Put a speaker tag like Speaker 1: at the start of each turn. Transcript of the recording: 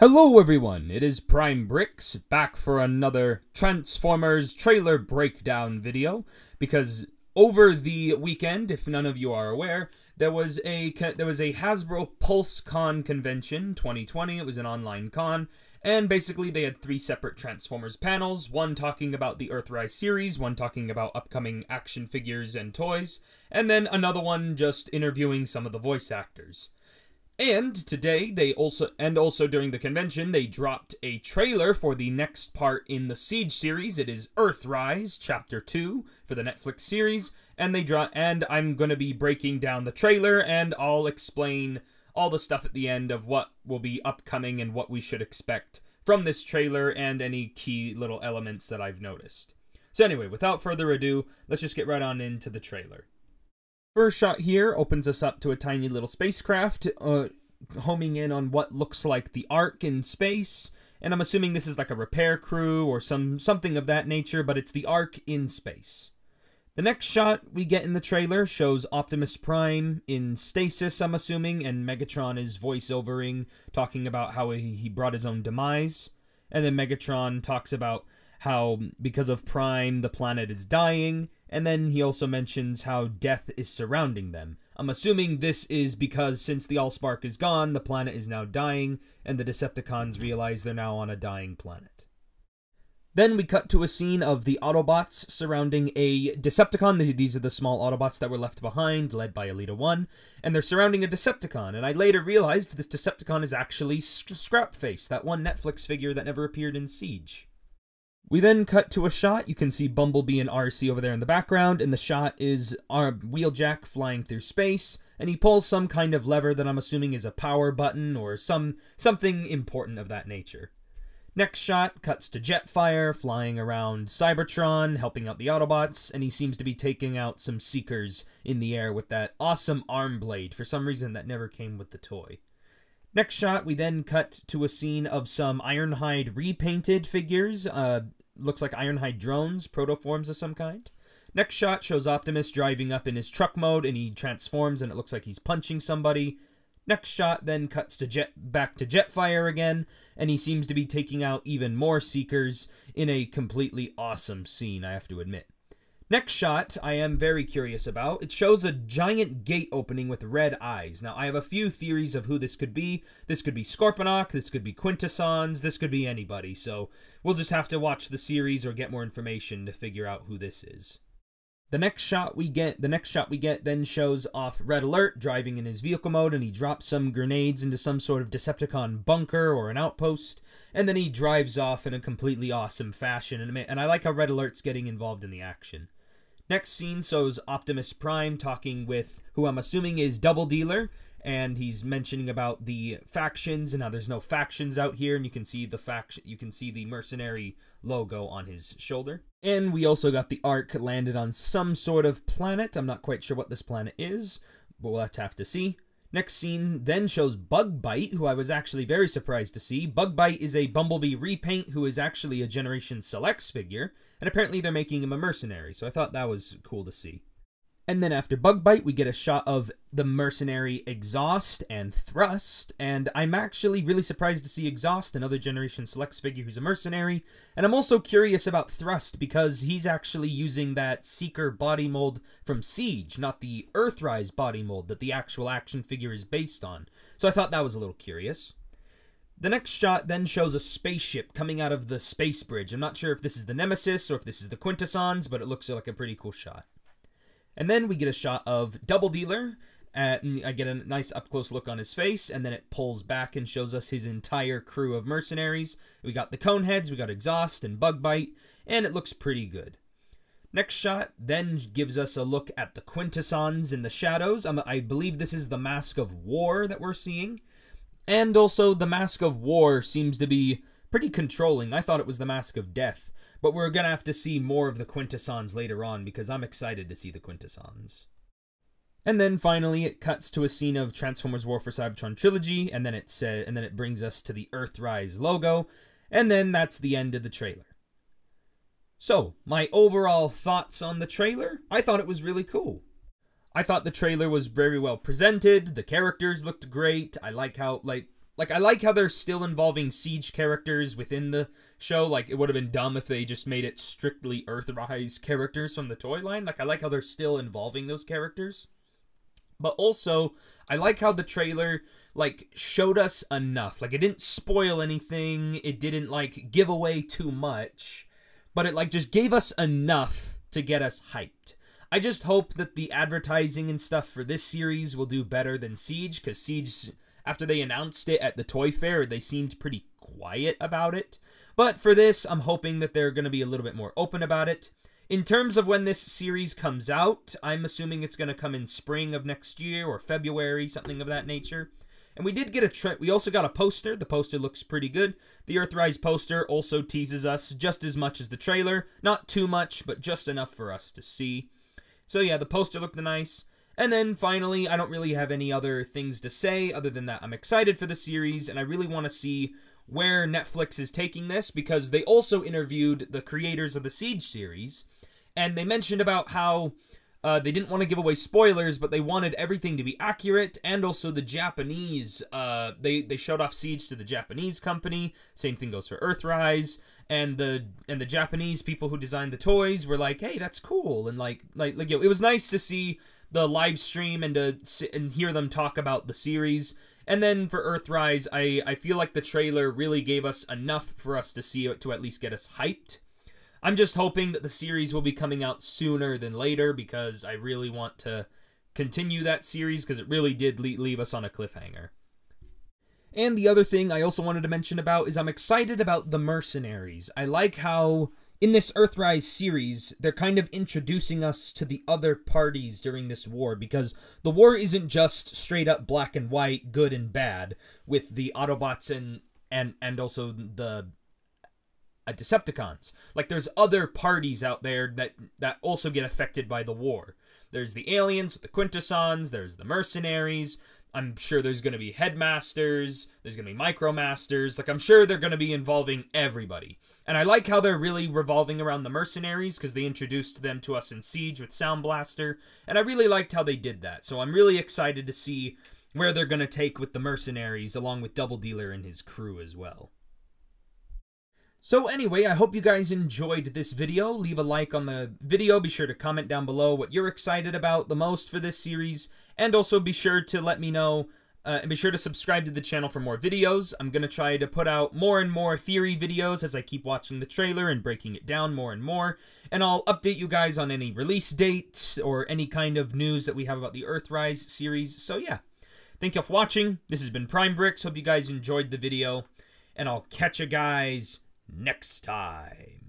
Speaker 1: Hello everyone, it is Prime Brix, back for another Transformers trailer breakdown video, because over the weekend, if none of you are aware, there was a Hasbro PulseCon convention 2020. It was an online con, and basically they had three separate Transformers panels, one talking about the EarthRise series, one talking about upcoming action figures and toys, and then another one just interviewing some of the voice actors. And today, also during the convention, they dropped a trailer for the next part in the Siege series. It is EarthRise, Chapter 2, for the Netflix series, and I'm going to be breaking down the trailer, and I'll explain all the stuff at the end of what will be upcoming and what we should expect from this trailer, and any key little elements that I've noticed. So anyway, without further ado, let's just get right on into the trailer. First shot here opens us up to a tiny little spacecraft, homing in on what looks like the Ark in space, and I'm assuming this is like a repair crew or something of that nature, but it's the Ark in space. The next shot we get in the trailer shows Optimus Prime in stasis, I'm assuming, and Megatron is voiceovering, talking about how he brought his own demise, and then Megatron talks about how, because of Prime, the planet is dying, and then he also mentions how death is surrounding them. I'm assuming this is because since the Allspark is gone, the planet is now dying, and the Decepticons realize they're now on a dying planet. Then we cut to a scene of the Autobots surrounding a Decepticon. These are the small Autobots that were left behind, led by Elita 1, and they're surrounding a Decepticon, and I later realized this Decepticon is actually Scrapface, that one Netflix figure that never appeared in Siege. We then cut to a shot. You can see Bumblebee and RC over there in the background, and the shot is our Wheeljack flying through space, and he pulls some kind of lever that I'm assuming is a power button or something important of that nature. Next shot cuts to Jetfire flying around Cybertron, helping out the Autobots, and he seems to be taking out some Seekers in the air with that awesome arm blade, for some reason that never came with the toy. Next shot, we then cut to a scene of some Ironhide repainted figures. Looks like Ironhide drones, protoforms of some kind. Next shot shows Optimus driving up in his truck mode, and he transforms, and it looks like he's punching somebody. Next shot then cuts to back to Jetfire again, and he seems to be taking out even more Seekers in a completely awesome scene, I have to admit. Next shot, I am very curious about. It shows a giant gate opening with red eyes. Now, I have a few theories of who this could be. This could be Scorponok, this could be Quintessons, this could be anybody. So, we'll just have to watch the series or get more information to figure out who this is. The next shot we get then shows off Red Alert driving in his vehicle mode, and he drops some grenades into some sort of Decepticon bunker or an outpost, and then he drives off in a completely awesome fashion, and I like how Red Alert's getting involved in the action. Next scene shows Optimus Prime talking with who I'm assuming is Double Dealer, and he's mentioning about the factions and how there's no factions out here, and you can see the mercenary logo on his shoulder. And we also got the Ark landed on some sort of planet. I'm not quite sure what this planet is, but we'll have to see. Next scene then shows Bugbite, who I was actually very surprised to see. Bugbite is a Bumblebee repaint who is actually a Generation Selects figure, and apparently they're making him a mercenary, so I thought that was cool to see. And then after Bugbite, we get a shot of the mercenary Exhaust and Thrust, and I'm actually really surprised to see Exhaust, another Generation Selects figure who's a mercenary, and I'm also curious about Thrust because he's actually using that Seeker body mold from Siege, not the EarthRise body mold that the actual action figure is based on, so I thought that was a little curious. The next shot then shows a spaceship coming out of the space bridge. I'm not sure if this is the Nemesis or if this is the Quintessons, but it looks like a pretty cool shot. And then we get a shot of Double Dealer, and I get a nice up-close look on his face, and then it pulls back and shows us his entire crew of mercenaries. We got the Coneheads, we got Exhaust and Bugbite, and it looks pretty good. Next shot then gives us a look at the Quintessons in the shadows. I believe this is the Mask of War that we're seeing. And also, the Mask of War seems to be pretty controlling. I thought it was the Mask of Death. But we're going to have to see more of the Quintessons later on, because I'm excited to see the Quintessons. And then finally, it cuts to a scene of Transformers War for Cybertron Trilogy, and then it brings us to the EarthRise logo, and then that's the end of the trailer. So, my overall thoughts on the trailer? I thought it was really cool. I thought the trailer was very well presented, the characters looked great, I like how, like, I like how they're still involving Siege characters within the show. Like, it would have been dumb if they just made it strictly EarthRise characters from the toy line. Like, I like how they're still involving those characters. But also, I like how the trailer, like, showed us enough. Like, it didn't spoil anything. It didn't, like, give away too much. But it, like, just gave us enough to get us hyped. I just hope that the advertising and stuff for this series will do better than Siege, because Siege, after they announced it at the Toy Fair, they seemed pretty quiet about it. But for this, I'm hoping that they're going to be a little bit more open about it. In terms of when this series comes out, I'm assuming it's going to come in spring of next year or February, something of that nature. And we did get we also got a poster. The poster looks pretty good. The EarthRise poster also teases us just as much as the trailer. Not too much, but just enough for us to see. So yeah, the poster looked nice. And then finally, I don't really have any other things to say other than that I'm excited for the series, and I really want to see where Netflix is taking this, because they also interviewed the creators of the Siege series, and they mentioned about how they didn't want to give away spoilers, but they wanted everything to be accurate, and also the Japanese, they showed off Siege to the Japanese company. Same thing goes for EarthRise, and the Japanese people who designed the toys were like, hey, that's cool, and like you know, it was nice to see the live stream and to sit and hear them talk about the series. And then for EarthRise, I feel like the trailer really gave us enough for us to see it to at least get us hyped. I'm just hoping that the series will be coming out sooner than later, because I really want to continue that series, because it really did leave us on a cliffhanger. And the other thing I also wanted to mention about is I'm excited about the mercenaries. I like how in this EarthRise series, they're kind of introducing us to the other parties during this war, because the war isn't just straight up black and white, good and bad, with the Autobots and also the Decepticons. Like, there's other parties out there that also get affected by the war. There's the aliens with the Quintessons, there's the mercenaries, I'm sure there's going to be headmasters, there's going to be micromasters, like, I'm sure they're going to be involving everybody. And I like how they're really revolving around the mercenaries, because they introduced them to us in Siege with Sound Blaster, and I really liked how they did that. So I'm really excited to see where they're going to take with the mercenaries, along with Double Dealer and his crew as well. So anyway, I hope you guys enjoyed this video. Leave a like on the video. Be sure to comment down below what you're excited about the most for this series. And also be sure to let me know, and be sure to subscribe to the channel for more videos. I'm going to try to put out more and more theory videos as I keep watching the trailer and breaking it down more and more. And I'll update you guys on any release dates or any kind of news that we have about the EarthRise series. So yeah, thank you for watching. This has been Prime Brix. Hope you guys enjoyed the video. And I'll catch you guys next time.